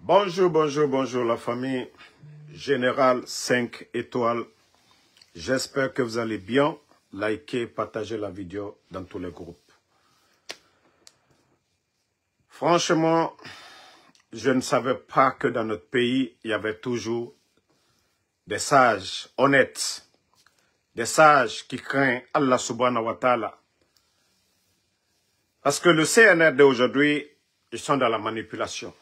Bonjour, bonjour, bonjour la famille Générale 5 étoiles. J'espère que vous allez bien. Likez, partagez la vidéo dans tous les groupes. Franchement, je ne savais pas que dans notre pays, il y avait toujours des sages honnêtes, des sages qui craignent Allah subhanahu wa ta'ala. Parce que le CNRD aujourd'hui, ils sont dans la manipulation.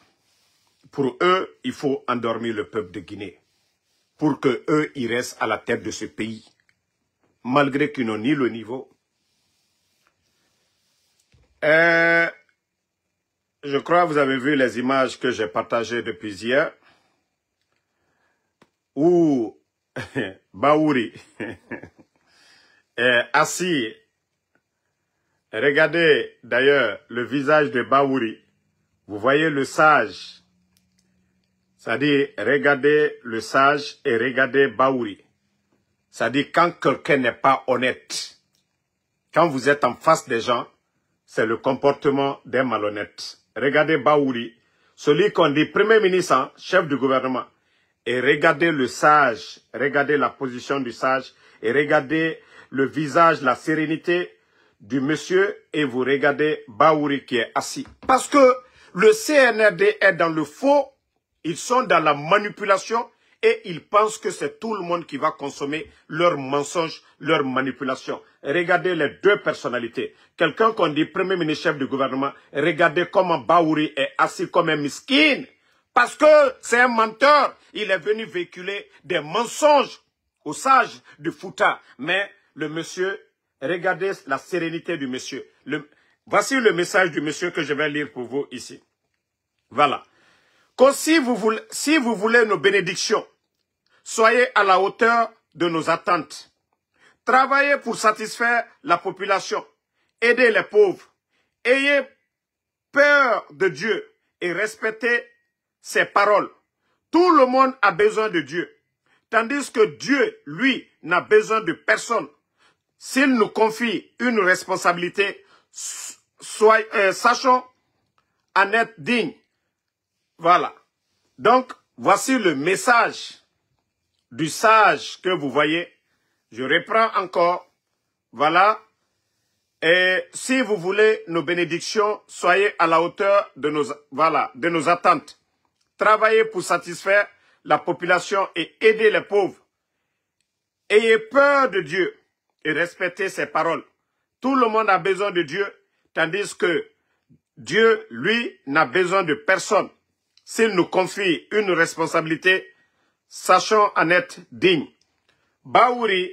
Pour eux, il faut endormir le peuple de Guinée. Pour que eux, ils restent à la tête de ce pays. Malgré qu'ils n'ont ni le niveau. Je crois que vous avez vu les images que j'ai partagées depuis hier. Où Baouri est assis. Regardez d'ailleurs le visage de Baouri. Vous voyez le sage. C'est-à-dire, regardez le sage et regardez Baouri. C'est-à-dire, quand quelqu'un n'est pas honnête, quand vous êtes en face des gens, c'est le comportement d'un malhonnête. Regardez Baouri, celui qu'on dit Premier ministre, hein, chef du gouvernement. Et regardez le sage, regardez la position du sage, et regardez le visage, la sérénité du monsieur, et vous regardez Baouri qui est assis. Parce que le CNRD est dans le faux. Ils sont dans la manipulation et ils pensent que c'est tout le monde qui va consommer leurs mensonges, leurs manipulations. Regardez les deux personnalités. Quelqu'un qu'on dit Premier ministre chef du gouvernement, regardez comment Baouri est assis comme un miskin. Parce que c'est un menteur. Il est venu véhiculer des mensonges aux sages du Fouta. Mais le monsieur, regardez la sérénité du monsieur. Voici le message du monsieur que je vais lire pour vous ici. Voilà. Que si vous voulez nos bénédictions, soyez à la hauteur de nos attentes. Travaillez pour satisfaire la population. Aidez les pauvres. Ayez peur de Dieu et respectez ses paroles. Tout le monde a besoin de Dieu. Tandis que Dieu, lui, n'a besoin de personne. S'il nous confie une responsabilité, sachons en être dignes. Voilà. Donc, voici le message du sage que vous voyez. Je reprends encore. Voilà. Et si vous voulez nos bénédictions, soyez à la hauteur de nos attentes. Travaillez pour satisfaire la population et aider les pauvres. Ayez peur de Dieu et respectez ses paroles. Tout le monde a besoin de Dieu, tandis que Dieu, lui, n'a besoin de personne. S'il nous confie une responsabilité, sachons en être dignes. Baouri,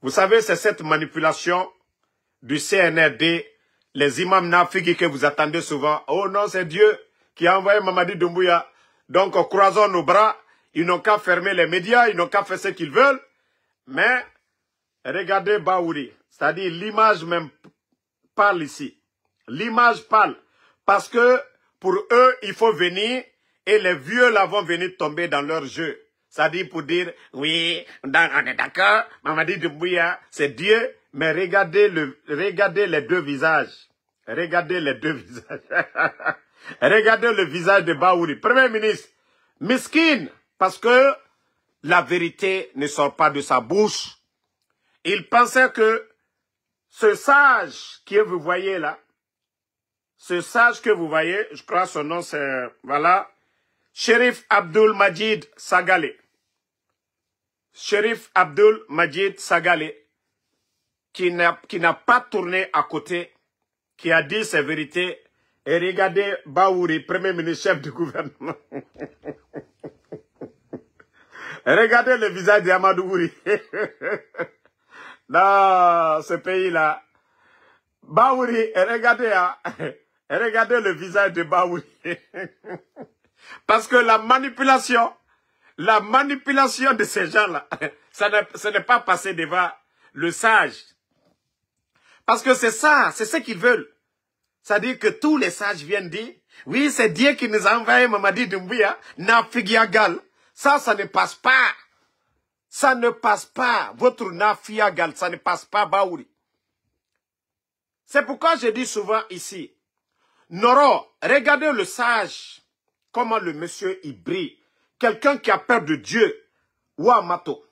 vous savez, c'est cette manipulation du CNRD, les imams nafigi que vous attendez souvent. Oh non, c'est Dieu qui a envoyé Mamadi Doumbouya. Donc, croisons nos bras. Ils n'ont qu'à fermer les médias, ils n'ont qu'à faire ce qu'ils veulent. Mais, regardez Baouri. C'est-à-dire, l'image même parle ici. L'image parle. Parce que, pour eux, il faut venir et les vieux là vont venir tomber dans leur jeu. C'est-à-dire pour dire, oui, on est d'accord, Mamadi Doumbouya, c'est Dieu, mais regardez les deux visages. Regardez les deux visages. Regardez le visage de Baouri, Premier ministre, miskin, parce que la vérité ne sort pas de sa bouche. Il pensait que ce sage que vous voyez là, ce sage que vous voyez, je crois son nom c'est, voilà, Cherif Abdul Majid Sagale. Cherif Abdul Majid Sagale, qui n'a pas tourné à côté, qui a dit ses vérités. Et regardez Baouri, Premier ministre chef du gouvernement. Regardez le visage d'Amadou Bouri. Dans ce pays-là. Baouri, regardez le visage de Baouri. Parce que la manipulation de ces gens-là, ce n'est pas passé devant le sage. Parce que c'est ça, c'est ce qu'ils veulent. C'est-à-dire que tous les sages viennent dire, oui, c'est Dieu qui nous a envoyé Mamadi Doumbouya, Nafigiagal. Ça ne passe pas. Ça ne passe pas. Votre Nafiagal, ça ne passe pas, Baouri. C'est pourquoi je dis souvent ici, Noro, regardez le sage comment le monsieur y brille. Quelqu'un qui a peur de Dieu, Ouamato.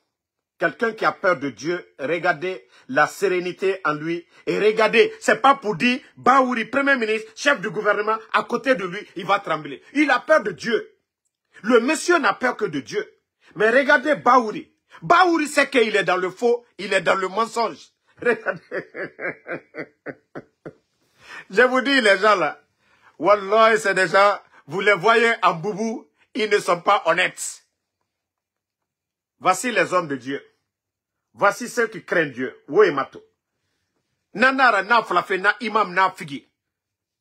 Quelqu'un qui a peur de Dieu, regardez la sérénité en lui. Et regardez, c'est pas pour dire, Baouri, Premier ministre, chef du gouvernement, à côté de lui, il va trembler. Il a peur de Dieu. Le monsieur n'a peur que de Dieu. Mais regardez Baouri. Baouri sait qu'il est dans le faux, il est dans le mensonge. Regardez. Je vous dis, les gens là, Wallah, c'est des gens, vous les voyez en boubou, ils ne sont pas honnêtes. Voici les hommes de Dieu. Voici ceux qui craignent Dieu. Oui, Mato. Nanara na flafé, na imam na figi.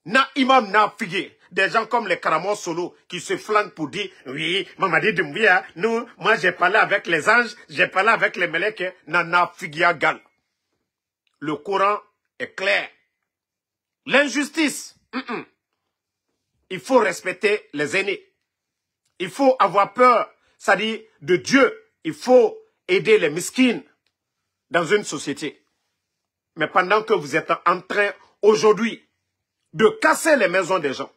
Na imam na figi. Des gens comme les Karamos Solo qui se flanquent pour dire, oui, Mamadi Doumbia, nous, moi j'ai parlé avec les anges, j'ai parlé avec les meleks, na figia gal. Le Coran est clair. L'injustice, il faut respecter les aînés. Il faut avoir peur, c'est-à-dire de Dieu. Il faut aider les miskines dans une société. Mais pendant que vous êtes en train, aujourd'hui, de casser les maisons des gens.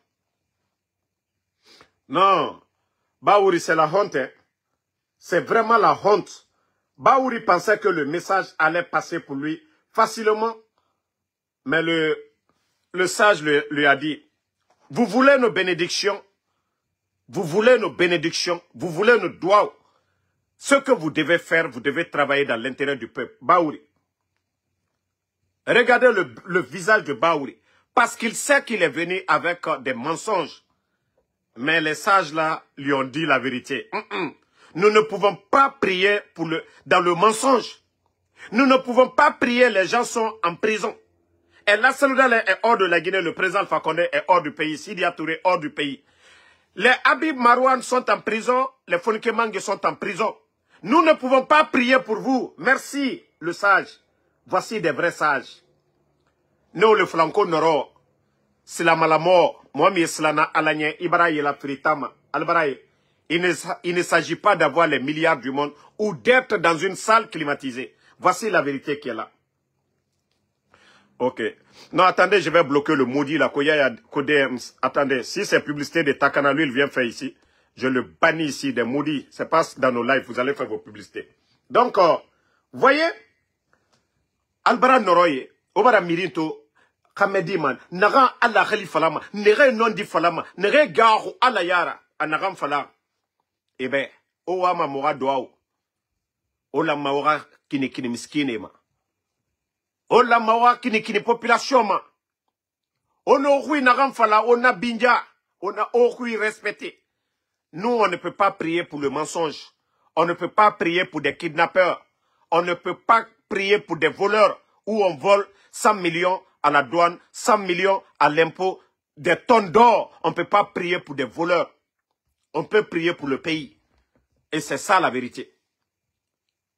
Non, Baouri, c'est la honte. Hein. C'est vraiment la honte. Baouri pensait que le message allait passer pour lui facilement. Mais le sage lui a dit, vous voulez nos bénédictions, vous voulez nos bénédictions, vous voulez nos doigts. Ce que vous devez faire, vous devez travailler dans l'intérêt du peuple. Baouri. Regardez le visage de Baouri. Parce qu'il sait qu'il est venu avec des mensonges. Mais les sages là lui ont dit la vérité. Nous ne pouvons pas prier dans le mensonge. Nous ne pouvons pas prier, les gens sont en prison. Et la Sénégal est hors de la Guinée, le président Alpha Condé est hors du pays, Sidia Touré est hors du pays. Les Habib Marouane sont en prison, les Fonike Mangue sont en prison. Nous ne pouvons pas prier pour vous. Merci, le sage. Voici des vrais sages. Nous, le Flanco Noro, Silama la mort, Mohamed Slana Alanye, Ibrahim la Fritama, Albaraye. Il ne s'agit pas d'avoir les milliards du monde ou d'être dans une salle climatisée. Voici la vérité qui est là. Ok. Non, attendez, je vais bloquer le maudit là. Attendez, si c'est publicité de Takana, lui, il vient faire ici. Je le bannis ici des maudits. C'est pas dans nos lives, vous allez faire vos publicités. Donc, voyez, Albara Noroye, Obara Mirinto, Kamedi man, Naran Allah Khalifalama, Nere Nondi Falama, Nere Garu Allah Yara, Anaram Fala. Eh ben, Owama Mora Doao, Ola Maora Kini Miskine ma. Ola Maora Kini population ma. On a ouï Naram Fala, on a Binja, on a ouï respecté. Nous, on ne peut pas prier pour le mensonge. On ne peut pas prier pour des kidnappeurs. On ne peut pas prier pour des voleurs où on vole 100 millions à la douane, 100 millions à l'impôt, des tonnes d'or. On ne peut pas prier pour des voleurs. On peut prier pour le pays. Et c'est ça la vérité.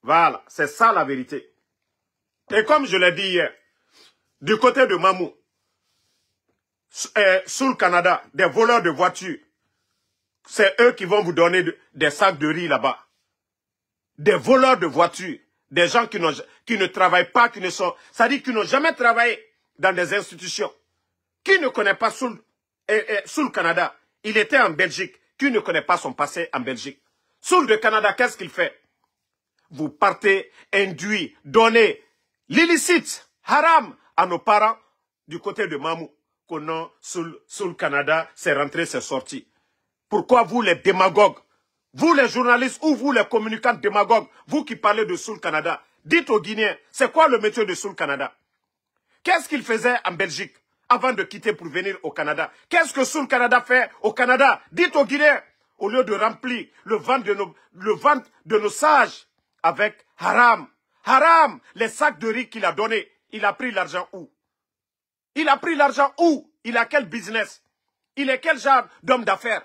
Voilà, c'est ça la vérité. Et comme je l'ai dit hier, du côté de Mamou, sous le Canada, des voleurs de voitures, c'est eux qui vont vous donner des sacs de riz là-bas. Des voleurs de voitures. Des gens qui ne travaillent pas, c'est-à-dire qui n'ont jamais travaillé dans des institutions. Qui ne connaît pas sous le Canada? Il était en Belgique. Qui ne connaît pas son passé en Belgique? Sous le Canada, qu'est-ce qu'il fait? Vous partez, induit, donnez l'illicite, haram à nos parents du côté de Mamou. Qu'on a sous le Canada, c'est rentré, c'est sorti. Pourquoi vous les démagogues, vous les journalistes ou vous les communicants démagogues, vous qui parlez de Soul Canada, dites aux Guinéens, c'est quoi le métier de Soul Canada? Qu'est-ce qu'il faisait en Belgique avant de quitter pour venir au Canada? Qu'est-ce que Soul Canada fait au Canada? Dites aux Guinéens, au lieu de remplir le ventre de nos sages avec haram. Haram, les sacs de riz qu'il a donnés, il a pris l'argent où? Il a pris l'argent où? Il a quel business? Il est quel genre d'homme d'affaires?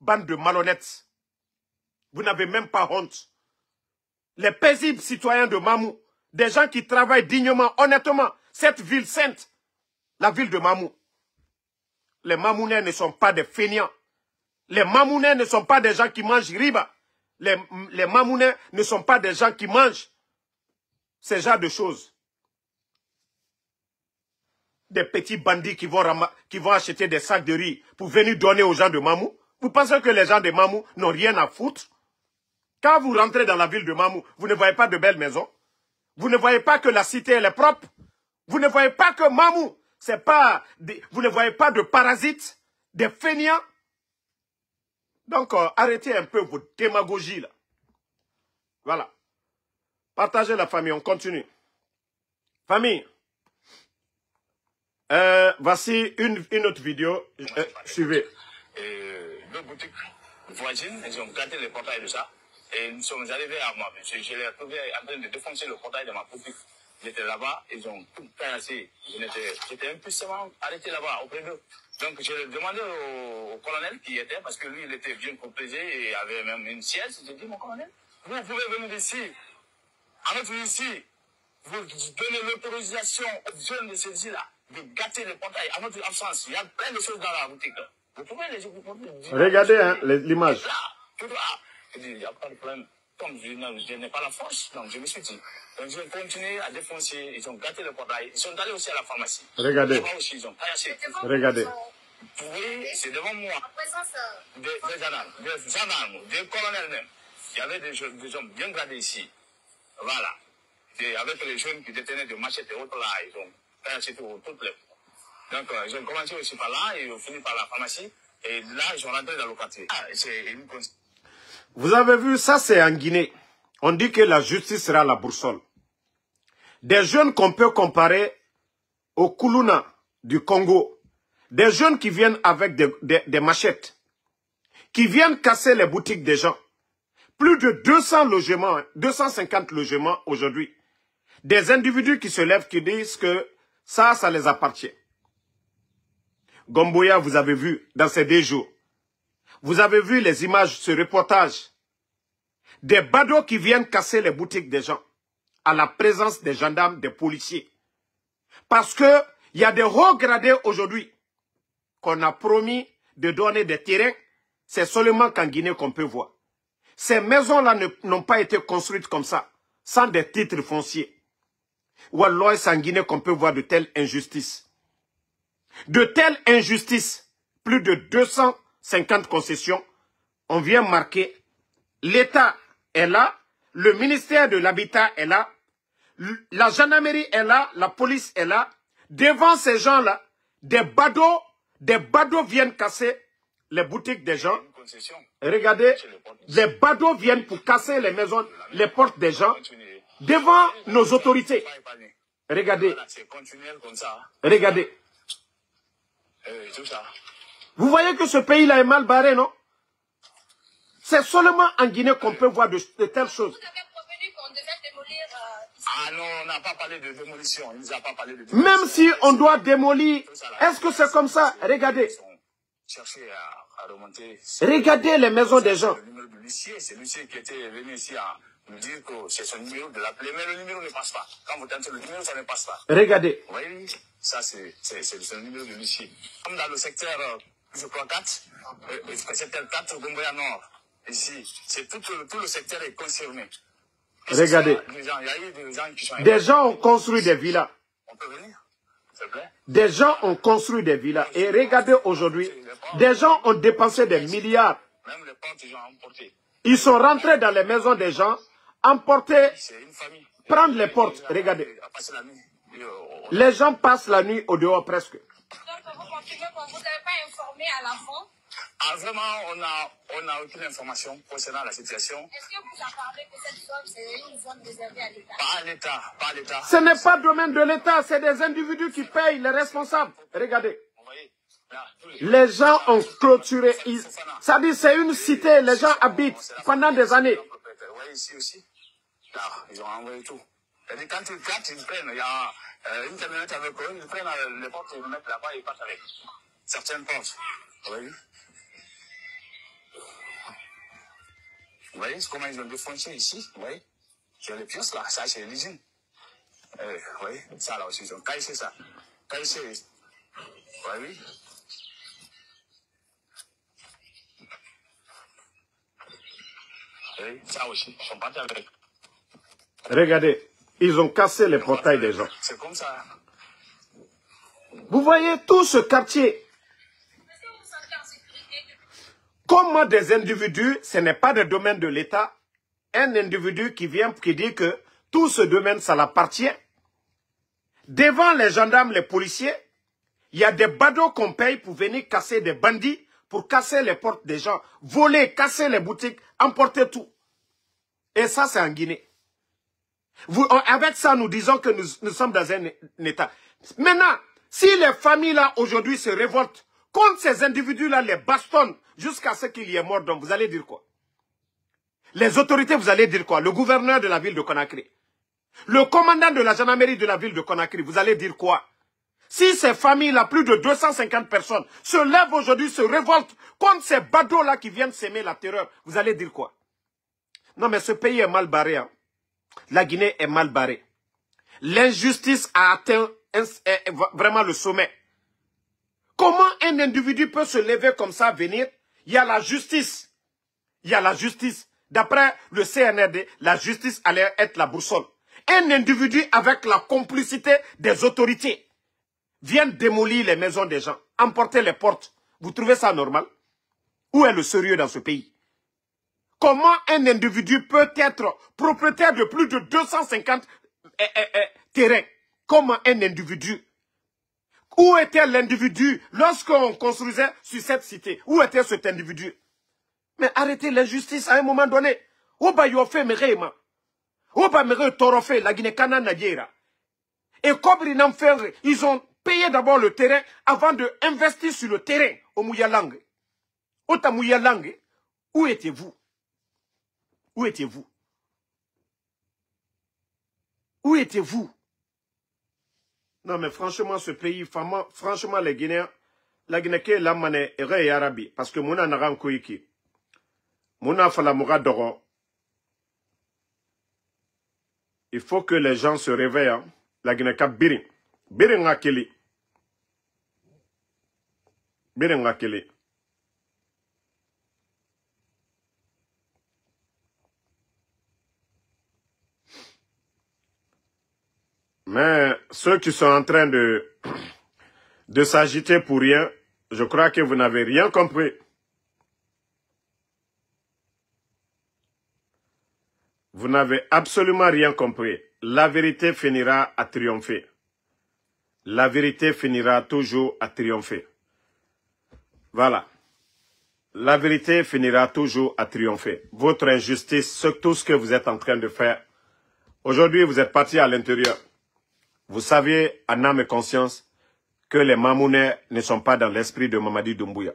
Bande de malhonnêtes. Vous n'avez même pas honte. Les paisibles citoyens de Mamou, des gens qui travaillent dignement, honnêtement, cette ville sainte, la ville de Mamou. Les Mamounais ne sont pas des feignants. Les Mamounais ne sont pas des gens qui mangent riba. Les Mamounais ne sont pas des gens qui mangent ce genre de choses. Des petits bandits qui vont acheter des sacs de riz pour venir donner aux gens de Mamou. Vous pensez que les gens de Mamou n'ont rien à foutre? Quand vous rentrez dans la ville de Mamou, vous ne voyez pas de belles maisons. Vous ne voyez pas que la cité elle est propre. Vous ne voyez pas que Mamou, c'est pas vous ne voyez pas de parasites, des fainéants. Donc, arrêtez un peu votre démagogie là. Voilà. Partagez la famille, on continue. Famille. Voici une autre vidéo. Suivez. Deux boutiques voisines, ils ont gâté le portail de ça. Et nous sommes arrivés à moi. Je l'ai retrouvé en train de défoncer le portail de ma boutique. J'étais là-bas, ils ont tout cassé. J'étais impuissamment arrêté là-bas auprès d'eux. Donc j'ai demandé au colonel qui était, parce que lui il était bien protégé et avait même une siège. J'ai dit, mon colonel, vous pouvez venir ici, à notre ici, vous donnez l'autorisation aux jeunes de ces îles-là de gâter le portail à notre absence. Il y a plein de choses dans la boutique. Vous pouvez les écouter. Regardez hein, l'image. Tout là. Je dis, il n'y a pas de problème. Comme je n'ai pas la force, donc je me suis dit. Donc je vais continuer à défoncer. Ils ont gâté le portail. Ils sont allés aussi à la pharmacie. Regardez. Aussi, ils ont taillé. Regardez. Oui, c'est devant moi. Des gendarmes, des colonels même. Il y avait des hommes bien gradés ici. Voilà. Et avec les jeunes qui détenaient des machettes et autres là, ils ont taillé toutes les. Donc ils ont commencé aussi par là, et ils ont fini par la pharmacie. Et là, ils ont rentré dans le quartier. C'est une. Vous avez vu, ça c'est en Guinée. On dit que la justice sera la boussole. Des jeunes qu'on peut comparer au Kuluna du Congo. Des jeunes qui viennent avec des machettes. Qui viennent casser les boutiques des gens. Plus de 200 logements, 250 logements aujourd'hui. Des individus qui se lèvent, qui disent que ça les appartient. Gomboya, vous avez vu dans ces 2 jours. Vous avez vu les images, ce reportage. Des badauds qui viennent casser les boutiques des gens. À la présence des gendarmes, des policiers. Parce que il y a des hauts gradés aujourd'hui qu'on a promis de donner des terrains. C'est seulement qu'en Guinée qu'on peut voir. Ces maisons-là n'ont pas été construites comme ça, sans des titres fonciers. Wallah, c'est en Guinée qu'on peut voir de telles injustices. De telles injustices, plus de 250 concessions, on vient marquer, l'État est là, le ministère de l'Habitat est là, la gendarmerie est là, la police est là. Devant ces gens-là, des badauds viennent casser les boutiques des gens. Regardez, les badauds viennent pour casser les maisons, les portes des gens, devant nos autorités. Regardez, regardez. Vous voyez que ce pays-là est mal barré, non? C'est seulement en Guinée qu'on peut voir de telles choses. Ah non, on n'a pas parlé de démolition. Il nous a pas parlé de démolition. Même si on doit démolir, est-ce que c'est comme ça? Regardez. À remonter. Regardez les maisons des gens. Le numéro de l'huissier, c'est l'huissier qui était venu ici à nous dire que c'est son numéro de l'appeler, mais le numéro ne passe pas. Quand vous tentez le numéro, ça ne passe pas. Regardez. Vous voyez, ça c'est le numéro de l'huissier. Comme dans le secteur, je crois 4, secteur 4, Gomboya Nord, ici, c'est tout le secteur est concerné. Regardez. Il y a eu des gens qui sont... Des gens ont construit des villas. On peut venir, s'il vous plaît. Des gens ont construit des villas. Et regardez aujourd'hui, des gens ont dépensé des milliards. Même les portes, ils ont emporté. Ils sont rentrés dans les maisons des gens, emportés, prendre les portes. Regardez. Les gens passent la nuit au dehors presque. Donc, vous confirmez qu'on ne vous avait pas informé à l'avant? Ah, vraiment, on n'a aucune information concernant la situation. Est-ce que vous avez parlé que cette zone, c'est une zone réservée à l'État? Pas à l'État, pas à l'État. Ce n'est pas domaine de l'État, c'est des individus qui payent les responsables. Regardez. Les gens ont clôturé. Ça dit c'est une cité, les gens habitent pendant des années. Vous voyez ici aussi. Là, ils ont envoyé tout. C'est-à-dire, quand ils prennent, il y a une camionnette avec eux, ils prennent les portes, ils les mettent là-bas et ils partent avec. Certaines portes. Vous voyez? Vous voyez comment ils ont défoncé ici? Vous voyez? J'ai les pièces là, ça c'est l'usine. Vous voyez? Ça là aussi, ils ont cassé ça. Cassé. Vous voyez? Oui, ça aussi, ils sont partis avec. Regardez, ils ont cassé les portails des gens. C'est comme ça. Vous voyez tout ce quartier. Est-ce que vous vous sentez en sécurité? Comment des individus, ce n'est pas des domaines de l'État, un individu qui vient, qui dit que tout ce domaine, ça l'appartient. Devant les gendarmes, les policiers, il y a des badauds qu'on paye pour venir casser des bandits, pour casser les portes des gens, voler, casser les boutiques, emporter tout. Et ça, c'est en Guinée. Avec ça, nous disons que nous sommes dans un État. Maintenant, si les familles-là, aujourd'hui, se révoltent contre ces individus-là, les bastonnent jusqu'à ce qu'il y ait mort, donc vous allez dire quoi? Les autorités, vous allez dire quoi? Le gouverneur de la ville de Conakry, le commandant de la gendarmerie de la ville de Conakry, vous allez dire quoi? Si ces familles-là, plus de 250 personnes, se lèvent aujourd'hui, se révoltent contre ces badauds-là qui viennent s'aimer la terreur, vous allez dire quoi? Non, mais ce pays est mal barré. Hein. La Guinée est mal barrée. L'injustice a atteint vraiment le sommet. Comment un individu peut se lever comme ça, venir? Il y a la justice. Il y a la justice. D'après le CNRD, la justice allait être la boussole. Un individu avec la complicité des autorités vient démolir les maisons des gens, emporter les portes. Vous trouvez ça normal? Où est le sérieux dans ce pays? Comment un individu peut être propriétaire de plus de 250 terrains? Comment un individu? Où était l'individu lorsqu'on construisait sur cette cité? Où était cet individu? Mais arrêtez l'injustice à un moment donné. La Guinée-Cana Nadjera. Et Kobri Namfer, ils ont payé d'abord le terrain avant d'investir sur le terrain au Mouyalang. Au Tamouyalang, où étiez-vous? Où étiez-vous? Où étiez-vous? Non, mais franchement, ce pays, franchement, les Guinéens, la Guinée, la mané, et Arabi, parce que Mouna n'a rien koiki. Mouna Falamoura Doro. Il faut que les gens se réveillent. Hein. La Guinée, Birin. Birin Akeli. Birin Akeli. Mais ceux qui sont en train de s'agiter pour rien, je crois que vous n'avez rien compris. Vous n'avez absolument rien compris. La vérité finira à triompher. La vérité finira toujours à triompher. Voilà. La vérité finira toujours à triompher. Votre injustice, tout ce que vous êtes en train de faire. Aujourd'hui, vous êtes parti à l'intérieur. Vous saviez, en âme et conscience, que les Mamounais ne sont pas dans l'esprit de Mamadi Doumbouya.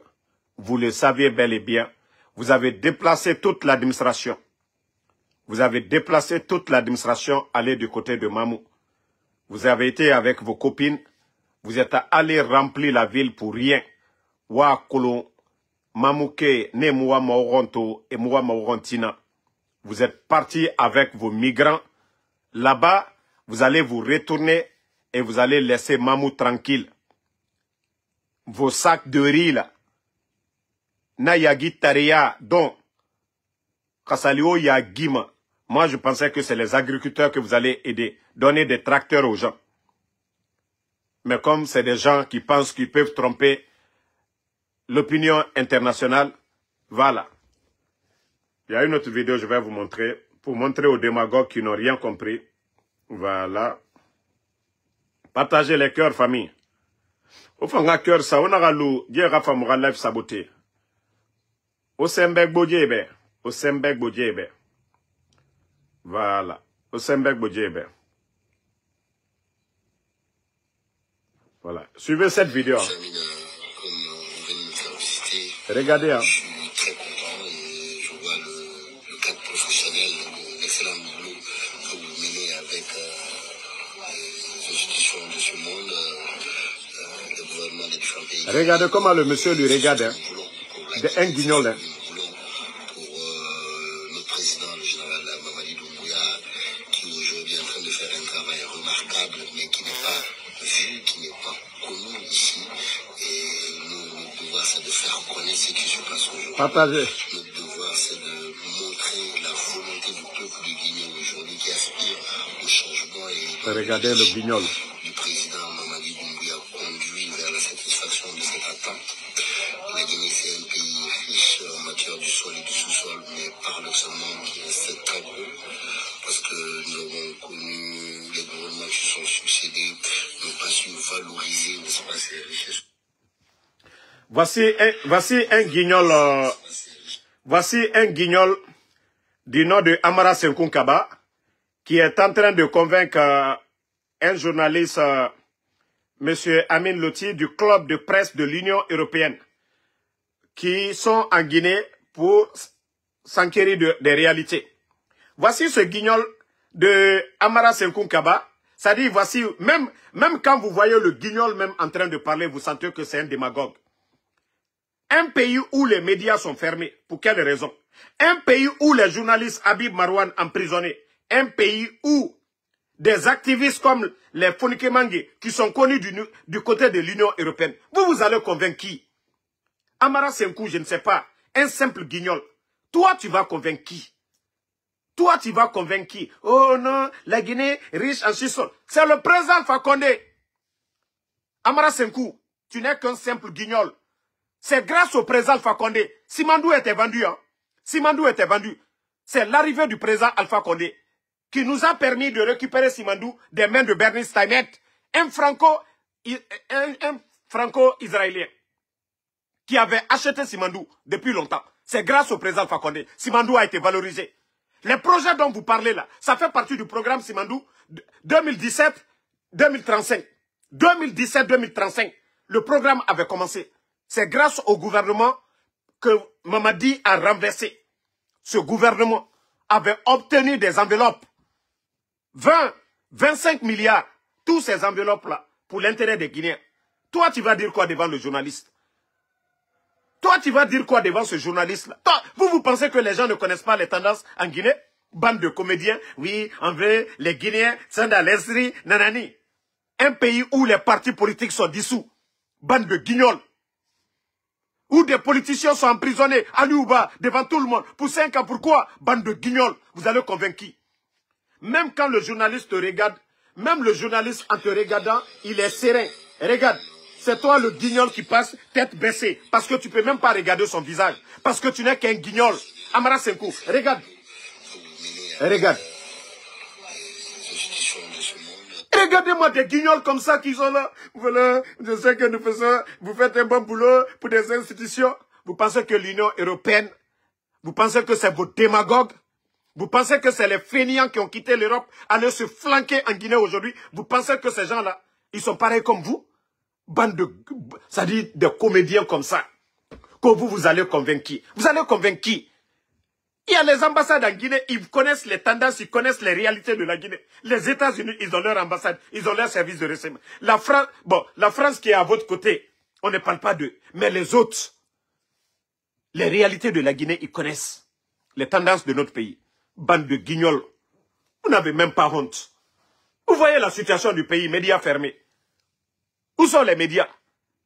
Vous le saviez bel et bien. Vous avez déplacé toute l'administration. Vous avez déplacé toute l'administration, aller du côté de Mamou. Vous avez été avec vos copines. Vous êtes allé remplir la ville pour rien. Wakolo, Mamouke, ne Moua Mauronto et Moua Maurontina. Vous êtes partis avec vos migrants. Là-bas, vous allez vous retourner et vous allez laisser Mamou tranquille. Vos sacs de riz là. Nayagi Taria, donc, Kasalio Yagima. Moi, je pensais que c'est les agriculteurs que vous allez aider. Donner des tracteurs aux gens. Mais comme c'est des gens qui pensent qu'ils peuvent tromper l'opinion internationale, voilà. Il y a une autre vidéo, je vais vous montrer, pour montrer aux démagogues qui n'ont rien compris. Voilà. Partagez les cœurs, famille. Au fond, un cœur, ça, on a galou, Dieu a fait mon live saboté. Au Sembek Bodjebe. Au Sembek Bodjebe. Voilà. Au Sembek Bodjebe. Voilà. Suivez cette vidéo. Regardez, hein. Je suis très content et je vois le cadre professionnel, l'excellent boulot que vous menez avec les institutions de ce monde, le gouvernement des différents pays. Regardez comment le monsieur lui regarde, hein. Un guignol, hein. Pour notre président, le général Mamadi Doumbouya, qui aujourd'hui est en train de faire un travail remarquable, mais qui n'est pas vu, qui n'est pas connu ici. Et notre devoir, c'est de faire connaître ce qui se passe aujourd'hui. Partagez. Notre devoir, c'est de montrer la volonté du peuple du Guinée aujourd'hui qui aspire au changement et regardez le guignol du président Mamadi Doumbouya conduit vers la satisfaction de cette attente. La Guinée, c'est un pays riche en sol et du sous-sol, mais paradoxalement qui reste tabou, parce que nous avons connu les gouvernements qui sont succédés, n'ont pas su valoriser, n'est-ce pas, ces richesses. Voici un guignol du nom de Amara Senkunkaba qui est en train de convaincre un journaliste, M. Amin Loti, du club de presse de l'Union européenne, qui sont en Guinée pour s'enquérir des réalités. Voici ce guignol de Amara Senkunkaba. C'est-à-dire, voici, même quand vous voyez le guignol même en train de parler, vous sentez que c'est un démagogue. Un pays où les médias sont fermés, pour quelle raison? Un pays où les journalistes Habib Marwan emprisonnés, un pays où des activistes comme les Fonike Mangue, qui sont connus du côté de l'Union européenne, vous allez convaincre qui? Amara Senkou, je ne sais pas, un simple guignol. Toi, tu vas convaincre qui? Toi, tu vas convaincre qui? Oh non, la Guinée riche en chisol. C'est le président Alpha Condé. Amara Senkou, tu n'es qu'un simple guignol. C'est grâce au président Alpha Condé. Simandou était vendu. Hein? Simandou était vendu. C'est l'arrivée du président Alpha Condé qui nous a permis de récupérer Simandou des mains de Bernie Steinmetz, un franco-israélien qui avait acheté Simandou depuis longtemps. C'est grâce au président Alpha Condé. Simandou a été valorisé. Les projets dont vous parlez là, ça fait partie du programme Simandou 2017-2035. 2017-2035, le programme avait commencé. C'est grâce au gouvernement que Mamadi a renversé. Ce gouvernement avait obtenu des enveloppes. 20, 25 milliards. Tous ces enveloppes-là pour l'intérêt des Guinéens. Toi, tu vas dire quoi devant le journaliste? Toi, tu vas dire quoi devant ce journaliste-là? Vous pensez que les gens ne connaissent pas les tendances en Guinée? Bande de comédiens, oui, en vrai, les Guinéens sont dans l'esprit, nanani. Un pays où les partis politiques sont dissous. Bande de guignols. Où des politiciens sont emprisonnés à Liouba, devant tout le monde, pour 5 ans. Pourquoi? Bande de guignols. Vous allez convaincre qui? Même quand le journaliste te regarde, même le journaliste en te regardant, il est serein. Regarde, c'est toi le guignol qui passe tête baissée, parce que tu ne peux même pas regarder son visage, parce que tu n'es qu'un guignol. Amara Senkou, regarde. Regarde. Regardez-moi des guignols comme ça qui sont là. Voilà, je sais que nous faisons, vous faites un bon boulot pour des institutions. Vous pensez que l'Union européenne, vous pensez que c'est vos démagogues? Vous pensez que c'est les fainéants qui ont quitté l'Europe, aller se flanquer en Guinée aujourd'hui? Vous pensez que ces gens-là, ils sont pareils comme vous? Bande de, ça dit des comédiens comme ça. Que vous allez convaincre qui? Vous allez convaincre qui? Il y a les ambassades en Guinée, ils connaissent les tendances, ils connaissent les réalités de la Guinée. Les États-Unis, ils ont leur ambassade, ils ont leur service de renseignement. La France, bon, la France qui est à votre côté, on ne parle pas d'eux. Mais les autres, les réalités de la Guinée, ils connaissent les tendances de notre pays. Bande de guignols. Vous n'avez même pas honte. Vous voyez la situation du pays, médias fermés. Où sont les médias?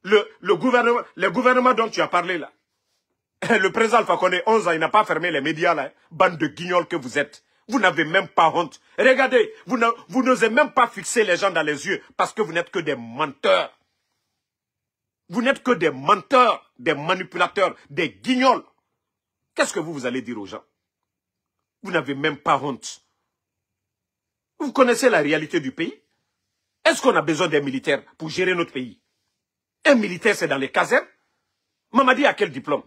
Le gouvernement dont tu as parlé là. Le président Alpha Condé, 11 ans, il n'a pas fermé les médias là. Bande de guignols que vous êtes. Vous n'avez même pas honte. Regardez, vous n'osez même pas fixer les gens dans les yeux parce que vous n'êtes que des menteurs. Vous n'êtes que des menteurs, des manipulateurs, des guignols. Qu'est-ce que vous allez dire aux gens? Vous n'avez même pas honte. Vous connaissez la réalité du pays? Est-ce qu'on a besoin d'un militaire pour gérer notre pays? Un militaire, c'est dans les casernes? Mamadi a quel diplôme?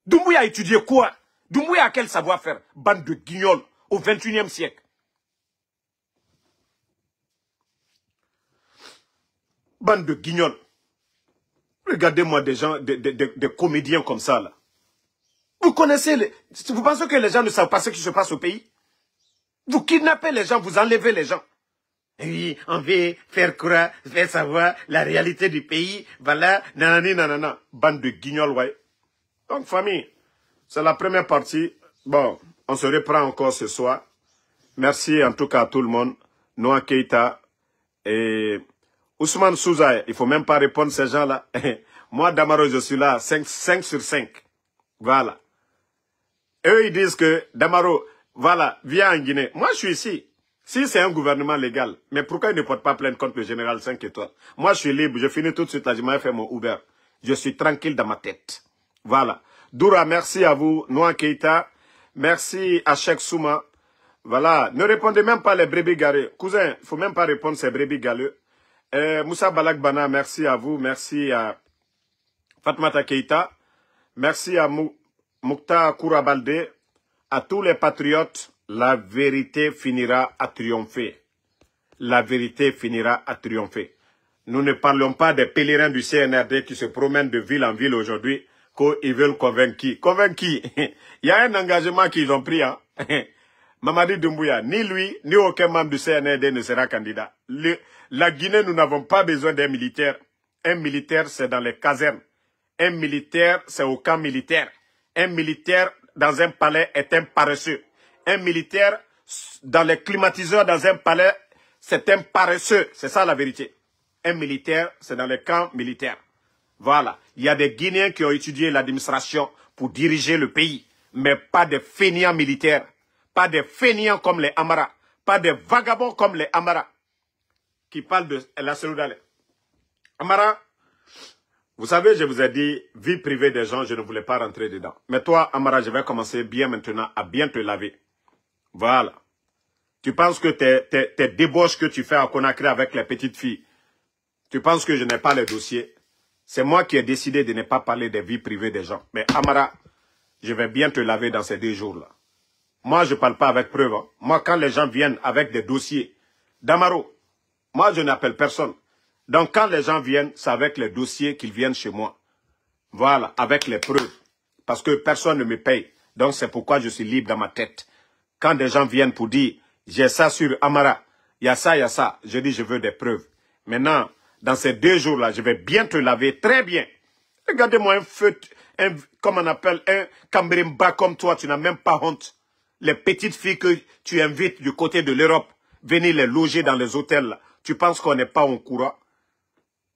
Doumbouya a étudié quoi? Doumbouya a quel savoir-faire? Bande de guignols au 21e siècle. Bande de guignols. Regardez-moi des gens, des comédiens comme ça là. Vous connaissez, vous pensez que les gens ne savent pas ce qui se passe au pays? Vous kidnappez les gens, vous enlevez les gens. Oui, on veut faire croire, faire savoir la réalité du pays. Voilà, nanani, nanana. Bande de guignols, ouais. Donc, famille, c'est la première partie. Bon, on se reprend encore ce soir. Merci en tout cas à tout le monde. Noah Keita et Ousmane Souza. Il ne faut même pas répondre à ces gens-là. Moi, Damaro, je suis là, 5 sur 5. Voilà. Eux, ils disent que Damaro, voilà, viens en Guinée. Moi, je suis ici. Si c'est un gouvernement légal, mais pourquoi il ne porte pas plainte contre le général 5 étoiles? Moi, je suis libre. Je finis tout de suite là. Je m'ai fait mon Uber. Je suis tranquille dans ma tête. Voilà. Doura, merci à vous. Noa Keita, merci à Cheikh Souma. Voilà, ne répondez même pas les brebis galeux. Cousin, il ne faut même pas répondre ces brebis galeux. Moussa Balak Bana, merci à vous. Merci à Fatmata Keita. Merci à Moukta Kourabalde. À tous les patriotes, la vérité finira à triompher. La vérité finira à triompher. Nous ne parlons pas des pèlerins du CNRD qui se promènent de ville en ville aujourd'hui, qu'ils veulent convaincre qui. Convaincre qui? Il y a un engagement qu'ils ont pris. Hein? Mamadi Doumbouya, ni lui, ni aucun membre du CNRD ne sera candidat. La Guinée, nous n'avons pas besoin d'un militaire. Un militaire, c'est dans les casernes. Un militaire, c'est au camp militaire. Un militaire dans un palais est un paresseux. Un militaire dans les climatiseurs dans un palais, c'est un paresseux. C'est ça la vérité. Un militaire, c'est dans les camps militaires. Voilà. Il y a des Guinéens qui ont étudié l'administration pour diriger le pays, mais pas des fainéants militaires. Pas des fainéants comme les Amara. Pas des vagabonds comme les Amara qui parlent de la Seloudale. Amara, vous savez, je vous ai dit, vie privée des gens, je ne voulais pas rentrer dedans. Mais toi, Amara, je vais commencer bien maintenant à bien te laver. Voilà. Tu penses que tes débauches que tu fais à Conakry avec les petites filles, tu penses que je n'ai pas les dossiers? C'est moi qui ai décidé de ne pas parler des vies privées des gens. Mais Amara, je vais bien te laver dans ces 2 jours-là. Moi, je ne parle pas avec preuve. Hein. Moi, quand les gens viennent avec des dossiers, Damaro, moi, je n'appelle personne. Donc, quand les gens viennent, c'est avec les dossiers qu'ils viennent chez moi. Voilà, avec les preuves. Parce que personne ne me paye. Donc, c'est pourquoi je suis libre dans ma tête. Quand des gens viennent pour dire, j'ai ça sur Amara, il y a ça, je dis, je veux des preuves. Maintenant, dans ces 2 jours-là, je vais bien te laver très bien. Regardez-moi un feu, comme on appelle, un Cambrimba comme toi, tu n'as même pas honte. Les petites filles que tu invites du côté de l'Europe, venir les loger dans les hôtels, là. Tu penses qu'on n'est pas au courant?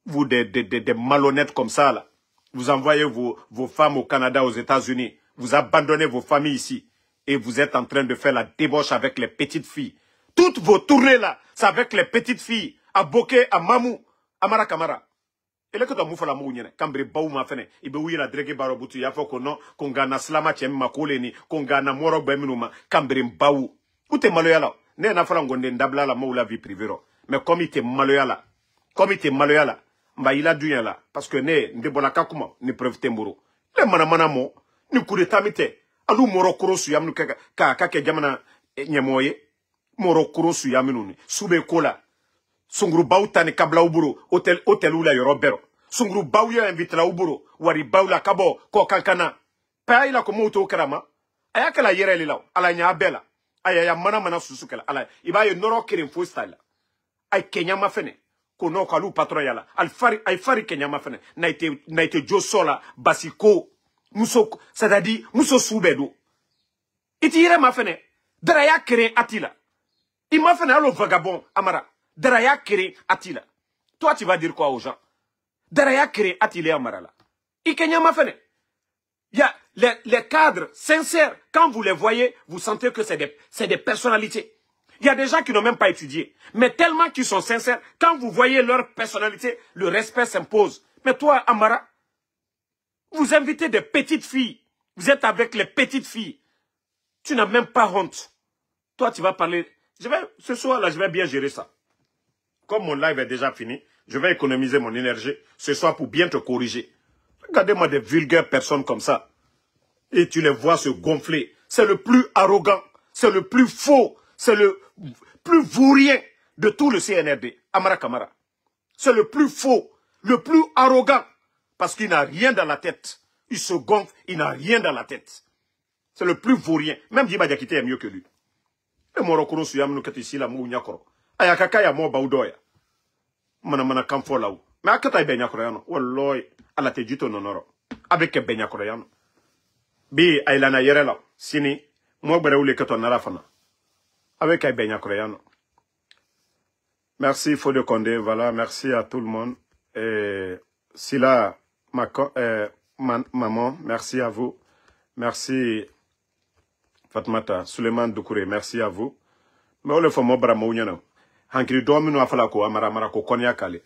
Vous, des malhonnêtes comme ça, là. Vous envoyez vos femmes au Canada, aux États-Unis. Vous abandonnez vos familles ici. Et vous êtes en train de faire la débauche avec les petites filles. Toutes vos tournées, là, c'est avec les petites filles. À Boké, à Mamou, à Mara Kamara. Et là, que tu as moufé la mouille, Cambré Baou ma fene, il be ouïe la drégué barobutu, il faut qu'on gagne slama tiem ma koleni, qu'on gagne moro beminuma, Cambré Baou. Où t'es maloyala? Né na fala ngonde ndabla la moula vie privée. Mais comme il t'est maloyala, mba il a dû là, parce que né, ndebonaka kuma, ni preuve temboro. Le manamana mo, ni coup de tamite, alou moro kurosu yamnu kake jamana nyemoye, moro kurosu yamnu, soube kola. Sungru bauta ni kabla uburu, hotel ula yorobero. Sungru bauya invite la uburu, wari baula kabo, ko kankana. Pa ila ko mouto karama. Ayaka la yere lilaw, ala nya bela. Ayaya mana susukela, ala ibaye noro kirin fo style. Ay Kenya mafene, ko no kalu patron yala. Ay fari Kenya mafene. Naite josola, basiko, muso, c'est-à-dire, muso soubedo. Iti yere mafene, draya kirin atila. Il m'a fait un vagabond, Amara. Daraya kere atila. Toi, tu vas dire quoi aux gens? Daraya kere atila Amara là. Ikenya m'a fait. Il y a les cadres sincères. Quand vous les voyez, vous sentez que c'est des personnalités. Il y a des gens qui n'ont même pas étudié. Mais tellement qu'ils sont sincères, quand vous voyez leur personnalité, le respect s'impose. Mais toi, Amara, vous invitez des petites filles. Vous êtes avec les petites filles. Tu n'as même pas honte. Toi, tu vas parler... Ce soir-là, je vais bien gérer ça. Comme mon live est déjà fini, je vais économiser mon énergie ce soir pour bien te corriger. Regardez-moi des vulgaires personnes comme ça. Et tu les vois se gonfler. C'est le plus arrogant, c'est le plus faux, c'est le plus vaurien de tout le CNRD. Amara Kamara. C'est le plus faux, le plus arrogant. Parce qu'il n'a rien dans la tête. Il se gonfle, il n'a rien dans la tête. C'est le plus vaurien. Même Diba Diakité est mieux que lui. Le morokoro suyamnu ici la mou nyakoro. Ayakaka ya mo baudoya. Mana kamfo laou. Mais akata be nyakoro yano. Walloy ala te jito nonoro. Avec be nyakoro yano. Bi ailana yerela sini mo gbere ule keto nara fana. Avec be nyakoro yano. Merci Fodé Condé, voilà, merci à tout le monde. Et Sila maman, merci à vous. Merci Fatmata, Suleiman Doukouré, merci à vous. Mais on le fait mobra mounyano. Hankiri domino afala ko amara ko konya kale.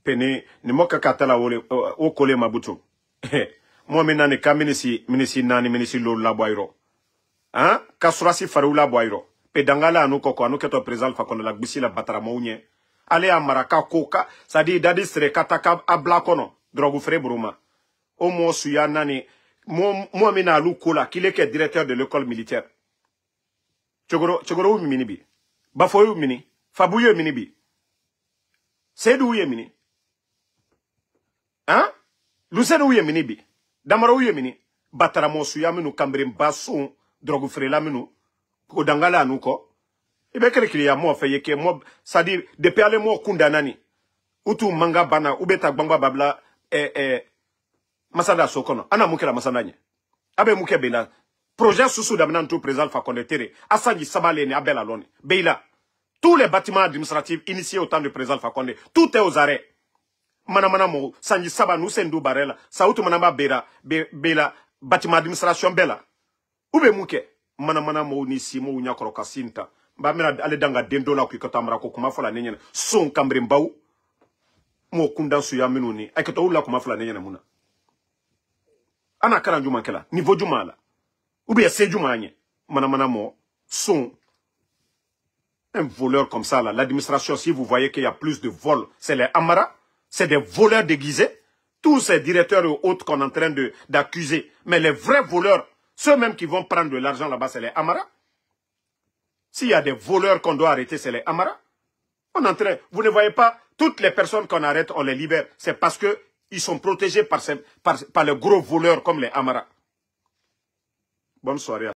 Pene ni moka katala o kole mabuto. Moi, maintenant, ka minisi nani, minisi lo la boiro. Hein? Kasurasi farou la boiro. Pedangala anu koko, anu keto président Fakonde la gbisi la batara mounye. Ale a maraka koka, ça dit dadi sere kataka a blakono, drogu fre bruma. O mo suya nani, moi mina alu kola, qu'il est directeur de l'école militaire. Chogoro mini bi. Bafoyo mini. Fabouye mini bi. Seydou ye mini. Hein? Luceno ye mini bi. Damaro ye mini. Batara mo suya minu kambrim bason, drogu fre la minu. Kodangala anu ko. Ibe kele kili ya mo feye ke mo ça dit depuis aller mo kunda nani utu manga bana ubeta gbangba babla masada sokono ana mukela masanda nye abe muke bela projet susu d'amener tout président Fakonde Tere asanji sabale ni abela loni beila tous les bâtiments administratifs initiés au temps de président Fakonde tout est aux arrêts mana mo sanji saba nous sendu barela sautu manamba bela bâtiment administration bela ube muke mana mo ni simo nyakoro kasinta ba mina ale danga dendo la ko tamra ko kuma fala nenyena son kambre mbaw mo kunda su ya minuni ay ko tawla kuma fala nenyena muna ana kala juma kala niveau juma la ou bien c'est juma nye mana mo son un voleur comme ça là l'administration si vous voyez qu'il y a plus de vols c'est les Amara c'est des voleurs déguisés tous ces directeurs et autres qu'on est en train d'accuser mais les vrais voleurs ceux même qui vont prendre de l'argent là-bas c'est les Amara. S'il y a des voleurs qu'on doit arrêter, c'est les Amara. On entre, vous ne voyez pas, toutes les personnes qu'on arrête, on les libère. C'est parce que ils sont protégés par les gros voleurs comme les Amara. Bonne soirée.